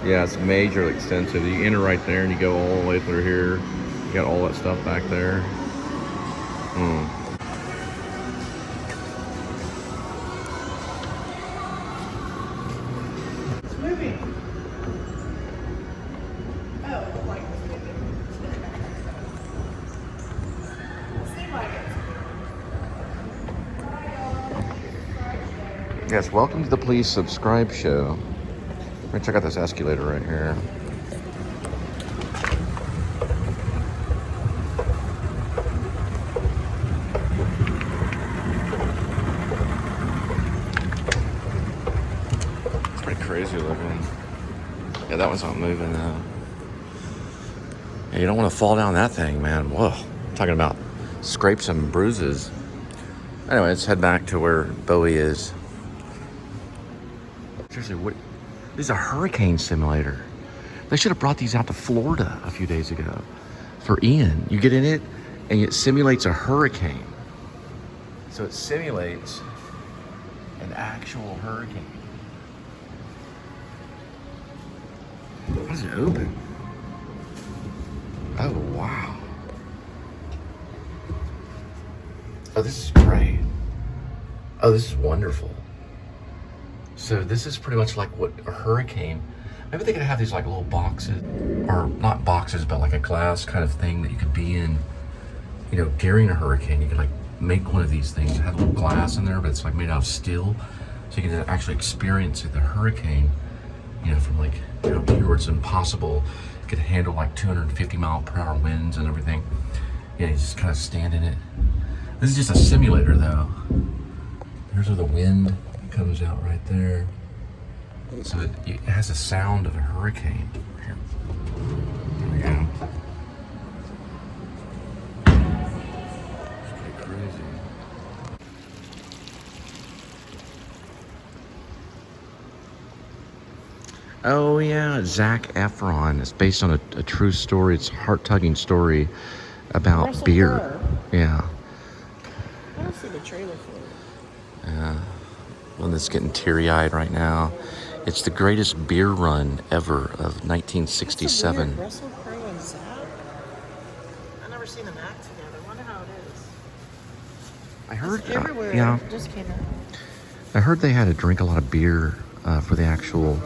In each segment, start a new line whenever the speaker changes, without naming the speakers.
Yeah, it's majorly extensive. You enter right there and you go all the way through here. You got all that stuff back there.
It's moving. Oh, like it's moving. Seems like it.
Yes, welcome to the Please Subscribe show. We're gonna check out this escalator right here. It's pretty crazy looking. Yeah, that one's not moving though. Yeah, you don't want to fall down that thing, man. Whoa. Talking about scrapes and bruises. Anyway, let's head back to where Bowie is. Seriously, what? This is a hurricane simulator. They should have brought these out to Florida a few days ago for Ian. You get in it and it simulates a hurricane. So it simulates an actual hurricane. How does it open? Oh, wow. Oh, this is great. Oh, this is wonderful. So this is pretty much like what a hurricane, maybe they could have these like little boxes, or not boxes, but like a glass kind of thing that you could be in, you know, during a hurricane. You could like make one of these things, it has a little glass in there, but it's like made out of steel. So you can actually experience the hurricane, you know, from like, you know, here where it's impossible. It could handle like 250-mile-per-hour winds and everything. Yeah, you just kind of stand in it. This is just a simulator though. There's where the wind comes out right there. So it has the sound of a hurricane. Here we go. It's pretty crazy. Oh yeah, Zac Efron. It's based on a true story. It's a heart-tugging story about
Russell
beer.
Crowe.
Yeah.
I don't see the trailer for it.
Yeah. One that's getting teary-eyed right now. It's the greatest beer run ever of 1967.
Russell Crowe and Zac? I've never seen them act together. I wonder how it is.
I heard,
It's everywhere.
yeah,
It just came out.
I heard they had to drink a lot of beer for the actual.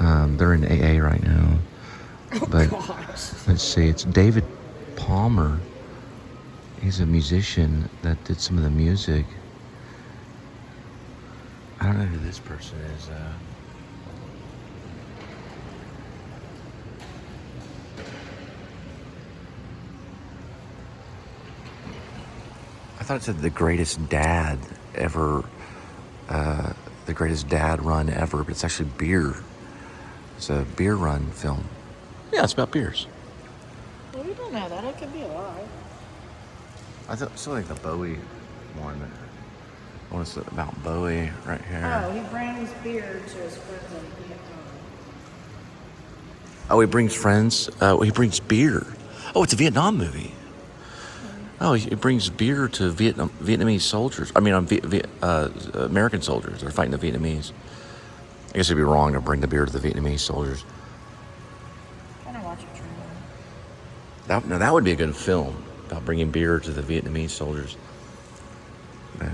They're in AA right now. But
Gosh.
let's see, it's David Palmer. He's a musician that did some of the music. I don't know who this person is. I thought it said the greatest dad ever, the greatest dad run ever, but it's actually beer. It's a beer run film. Yeah, it's about beers.
Well, we don't know that. It could be a lie.
I still think the Bowie one. I want to say about Bowie right here.
Oh, he brought his beer to his friends in Vietnam.
Oh, he brings friends. He brings beer. Oh, it's a Vietnam movie. Oh, he brings beer to Vietnamese soldiers. I mean, American soldiers. They're fighting the Vietnamese. I guess it'd be wrong to bring the beer to the Vietnamese soldiers.
I want to watch a trailer.
That would be a good film about bringing beer to the Vietnamese soldiers.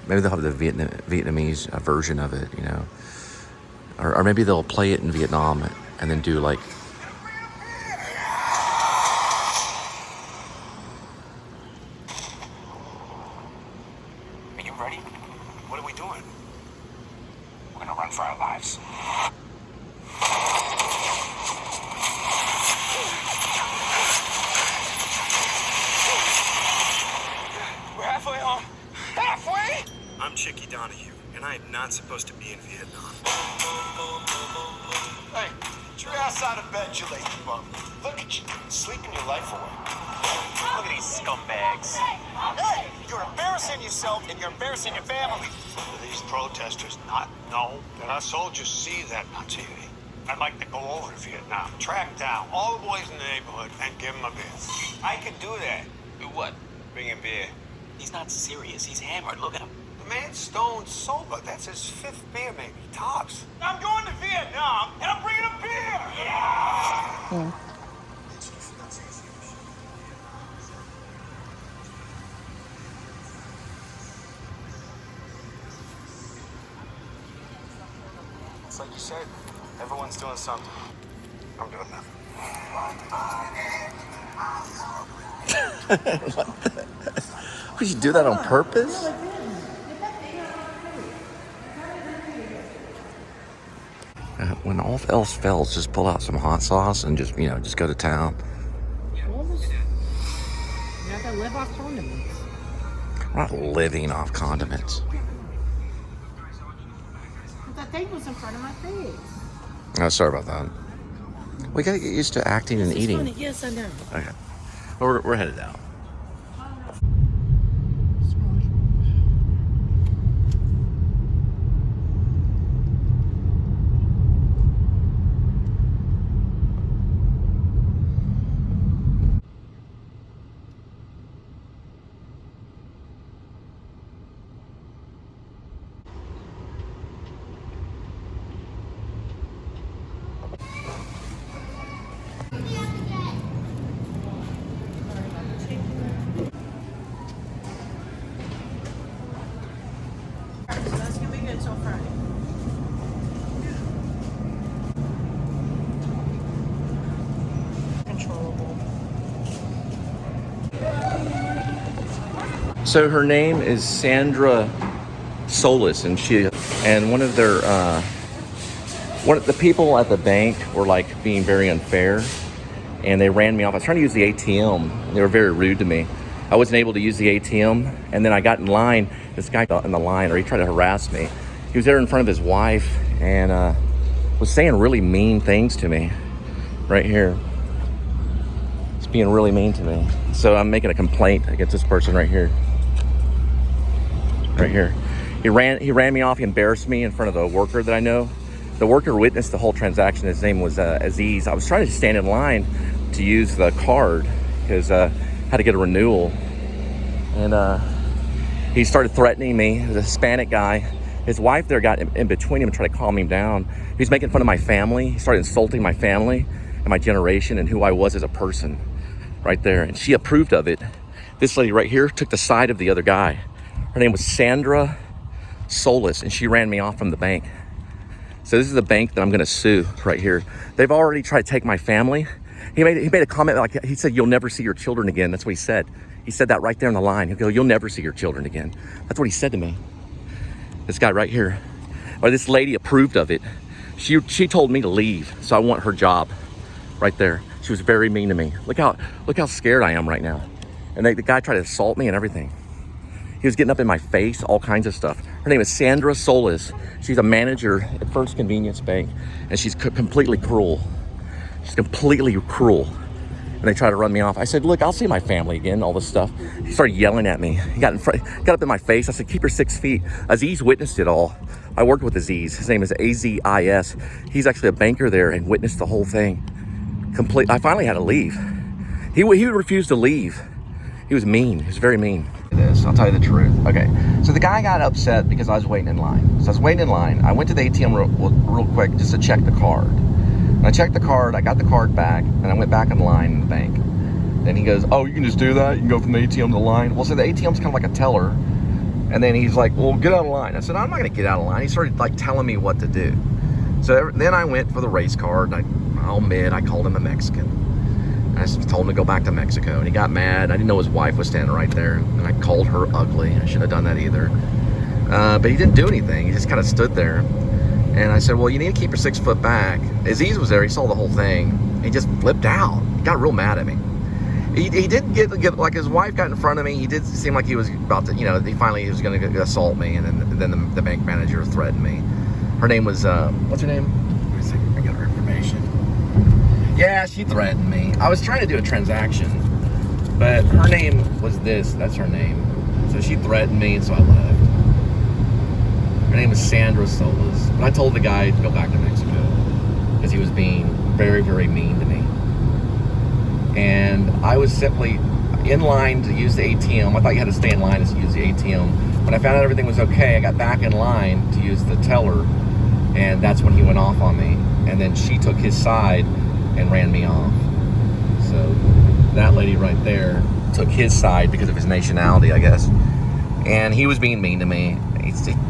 Maybe they'll have the Vietnamese version of it, you know, or maybe they'll play it in Vietnam and then do like.
Are you ready? What are we doing? We're gonna run for our lives. We're halfway home. Halfway? I'm Chicky Donahue, and I am not supposed to be in Vietnam. Hey, get your ass out of bed, you lazy bum. Look at you, sleeping your life away. Look at these scumbags. Hey, you're embarrassing yourself and you're embarrassing your family. These protesters not know that our soldiers see that on TV. I'd like to go over to Vietnam, track down all the boys in the neighborhood, and give them a beer. I could do that. Do what? Bring a beer. He's not serious. He's hammered. Look at him. man stone sober. That's his 5th beer, maybe. Tops. I'm going to Vietnam, and I'm bringing a beer! Yeah! It's like you said, everyone's doing something. I'm doing nothing.
Would you do that on purpose? When all else fails, just pull out some hot sauce and just, just go to town.
You have to live off condiments.
We're not living off condiments.
But that thing was in front of my face.
Oh, sorry about that. We gotta get used to acting and eating.
Funny. Yes, I know.
Okay. Well, we're headed out.
That's gonna be good till Friday. Controllable.
So her name is Sandra Solis, and one of the people at the bank were like being very unfair, and they ran me off. I was trying to use the ATM, and they were very rude to me. I wasn't able to use the ATM, and then I got in line. This guy got in the line, or he tried to harass me. He was there in front of his wife, and was saying really mean things to me. Right here, he's being really mean to me. So I'm making a complaint against this person right here. Right here, he ran me off. He embarrassed me in front of the worker that I know. The worker witnessed the whole transaction. His name was Aziz. I was trying to stand in line to use the card because I had to get a renewal, and he started threatening me. He was a Hispanic guy. His wife there got in between him and tried to calm him down. He was making fun of my family. He started insulting my family and my generation and who I was as a person right there. And she approved of it. This lady right here took the side of the other guy. Her name was Sandra Solis, and she ran me off from the bank. So this is the bank that I'm gonna sue right here. They've already tried to take my family. He made a comment like, he said, "You'll never see your children again." That's what he said. He said that right there in the line. He'll go, "You'll never see your children again." That's what he said to me. This guy right here, or this lady approved of it. She told me to leave, so I want her job right there. She was very mean to me. Look how scared I am right now. And the guy tried to assault me and everything. He was getting up in my face, all kinds of stuff. Her name is Sandra Solis. She's a manager at First Convenience Bank, and she's completely cruel. She's completely cruel. And they tried to run me off. I said, "Look, I'll see my family again," all this stuff. He started yelling at me. He got up in my face. I said, "Keep her 6 feet." Aziz witnessed it all. I worked with Aziz. His name is Aziz. He's actually a banker there and witnessed the whole thing. I finally had to leave. He refused to leave. He was mean. He was very mean. I'll tell you the truth. Okay, so the guy got upset because I was waiting in line. So I was waiting in line. I went to the ATM real quick just to check the card. When I checked the card, I got the card back, and I went back in line in the bank. Then he goes, "Oh, you can just do that? You can go from the ATM to the line?" Well, so the ATM's kind of like a teller. And then he's like, "Well, get out of line." I said, "I'm not going to get out of line." He started like telling me what to do. So then I went for the race card. I'll admit, I called him a Mexican. I told him to go back to Mexico, and he got mad. I didn't know his wife was standing right there, and I called her ugly. I shouldn't have done that either. But he didn't do anything. He just kind of stood there. And I said, "Well, you need to keep your 6 foot back." Aziz was there. He saw the whole thing. He just flipped out. He got real mad at me. He did get like his wife got in front of me. He did seem like he was about to, he was going to assault me, and then the bank manager threatened me. Her name was, what's her name? Wait a second, I got her information. Yeah, she threatened me. I was trying to do a transaction, but her name was this. That's her name. So she threatened me, and so I left. Her name was Sandra Solis. But I told the guy to go back to Mexico because he was being very, very mean to me. And I was simply in line to use the ATM. I thought you had to stay in line to use the ATM When I found out everything was okay, I got back in line to use the teller, and that's when he went off on me. And then she took his side and ran me off. So that lady right there took his side because of his nationality, I guess. And he was being mean to me.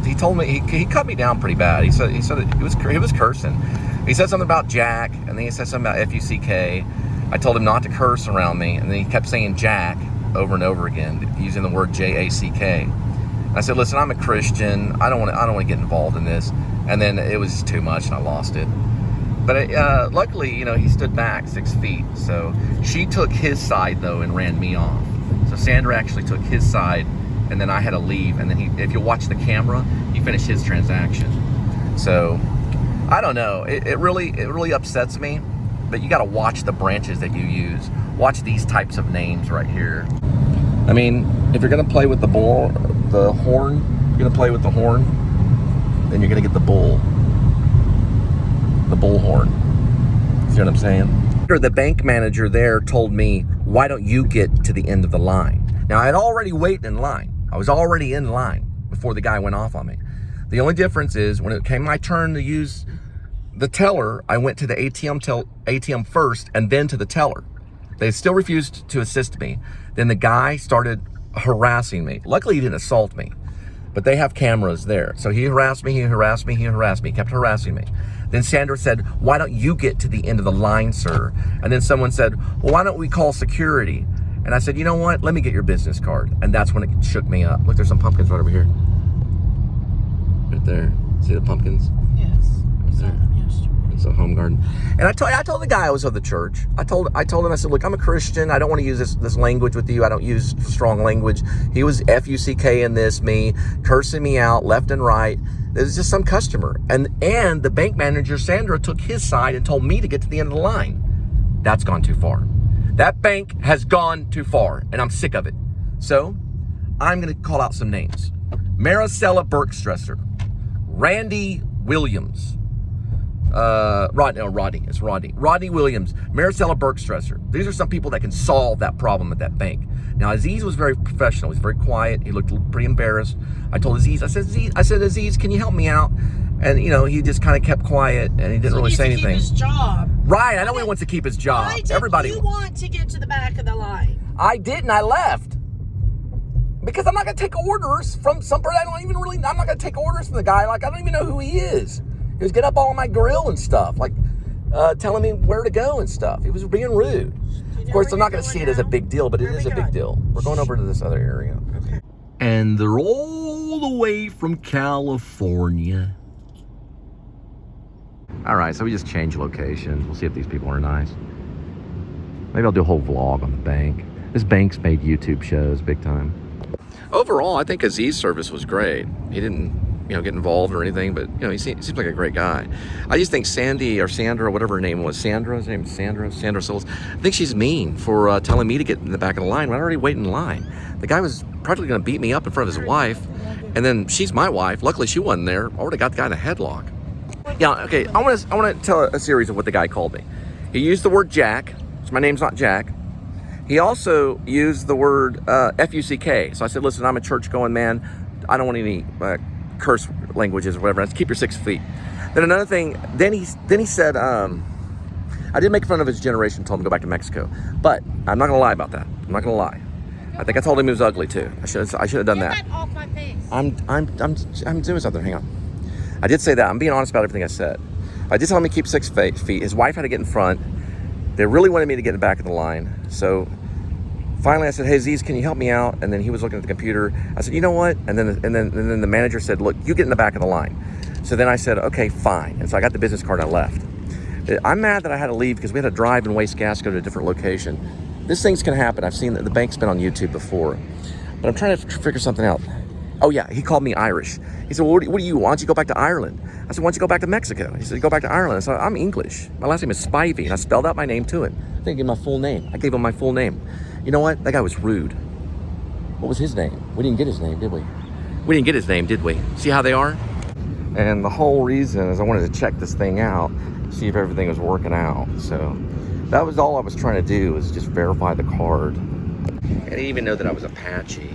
He told me, he cut me down pretty bad. He said he was cursing. He said something about Jack, and then he said something about F-U-C-K. I told him not to curse around me, and then he kept saying Jack over and over again, using the word J-A-C-K. I said, listen, I'm a Christian. I don't want to get involved in this. And then it was just too much, and I lost it. But luckily, you know, he stood back 6 feet. So she took his side, though, and ran me off. So Sandra actually took his side, and then I had to leave. And then if you watch the camera, he finished his transaction. So I don't know. It really upsets me. But you got to watch the branches that you use. Watch these types of names right here. I mean, if you're gonna play with the horn, you're gonna play with the horn, then you're gonna get the bullhorn. See what I'm saying? The bank manager there told me, why don't you get to the end of the line? Now, I had already waited in line. I was already in line before the guy went off on me. The only difference is when it came my turn to use the teller, I went to the ATM first and then to the teller. They still refused to assist me. Then the guy started harassing me. Luckily, he didn't assault me, but they have cameras there. So he harassed me, he kept harassing me. Then Sandra said, why don't you get to the end of the line, sir? And then someone said, well, why don't we call security? And I said, you know what? Let me get your business card. And that's when it shook me up. Look, there's some pumpkins right over here. Right there. See the pumpkins?
Yes.
Right there.
Yes.
It's a home garden. And I told the guy I was of the church. I told him, I said, look, I'm a Christian. I don't want to use this language with you. I don't use strong language. He was F-U-C-K in this, me, cursing me out left and right. It was just some customer. And the bank manager, Sandra, took his side and told me to get to the end of the line. That's gone too far. That bank has gone too far, and I'm sick of it. So I'm going to call out some names. Maricela Bergstresser, Randy Williams, Rodney Williams, Maricela Bergstresser. These are some people that can solve that problem at that bank. Now, Aziz was very professional. He was very quiet. He looked pretty embarrassed. I told Aziz, I said, Aziz, can you help me out? And, you know, he just kind of kept quiet, and he didn't really say anything.
Keep his job.
Right, I know he wants to keep his job.
Why did you want to get to the back of the line?
I didn't. I left. Because I'm not going to take orders from somebody I'm not going to take orders from the guy. Like, I don't even know who he is. He was getting up all on my grill and stuff, like telling me where to go and stuff. He was being rude. Of course, I'm not going to see it as a big deal, but it is a big deal. We're going over to this other area.
Okay.
And they're all the way from California. All right, so we just changed locations. We'll see if these people are nice. Maybe I'll do a whole vlog on the bank. This bank's made YouTube shows big time. Overall, I think Aziz's service was great. He didn't, get involved or anything, but, he seems like a great guy. I just think Sandy or Sandra, whatever her name was, Sandra Sills, I think she's mean for telling me to get in the back of the line when I already waited in line. The guy was practically going to beat me up in front of his wife, and then she's my wife. Luckily, she wasn't there. I already got the guy in a headlock. Yeah, okay, I want to tell a series of what the guy called me. He used the word Jack, so my name's not Jack. He also used the word F-U-C-K. So I said, listen, I'm a church-going man. I don't want any curse languages or whatever. Keep your 6 feet. Then another thing, then he said, I did make fun of his generation, told him to go back to Mexico. But I'm not going to lie about that. I'm not going to lie. I think I told him he was ugly, too. I should have done that.
Get that off my face.
I'm doing something. Hang on. I did say that. I'm being honest about everything I said. I did tell him to keep 6 feet. His wife had to get in front. They really wanted me to get in the back of the line. So finally I said, hey, Aziz, can you help me out? And then he was looking at the computer. I said, you know what? And then the manager said, look, you get in the back of the line. So then I said, okay, fine. And so I got the business card and I left. I'm mad that I had to leave because we had to drive and waste gas, go to a different location. This thing's can happen. I've seen that the bank's been on YouTube before. But I'm trying to figure something out. Oh, yeah, he called me Irish. He said, well, what do you want? Why don't you go back to Ireland? I said, why don't you go back to Mexico? He said, go back to Ireland. I said, I'm English. My last name is Spivey, and I spelled out my name to him. I didn't give him my full name. I gave him my full name. You know what? That guy was rude. What was his name? We didn't get his name, did we? We didn't get his name, did we? See how they are? And the whole reason is I wanted to check this thing out, see if everything was working out. So that was all I was trying to do, was just verify the card. I didn't even know that I was Apache.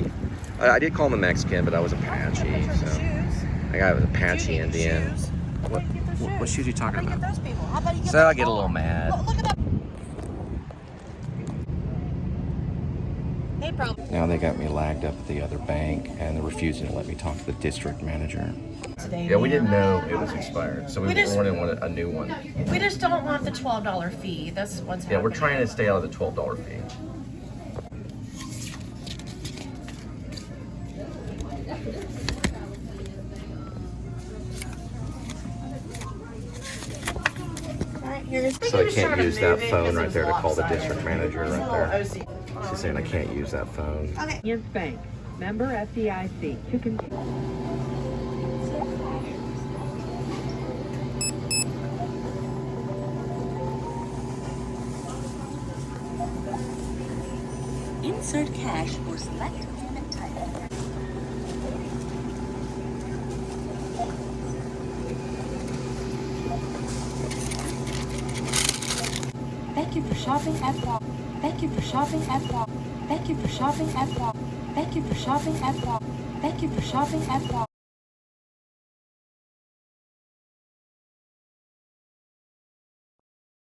I did call him a Mexican, but I was Apache. So I got an Apache Indian. What shoes are you talking about?
Those people. How about you get
So I get a little mad.
Look at that. They probably.
Now they got me lagged up at the other bank, and they're refusing to let me talk to the district manager.
Today,
Yeah, we didn't know it was expired, so we wanted a new one.
We just don't want the $12 fee. That's what's happening.
Yeah, we're trying to stay out of the $12 fee. So I can't use that phone right there to call the district manager right there. She's saying I can't use that phone.
Yes, Bank. Member FDIC. To continue.
Insert cash or select payment type. Thank you for shopping at Walmart. Thank you for shopping at Walmart. Thank you for shopping at Walmart. Thank you for shopping at Walmart. Thank you for shopping at Walmart.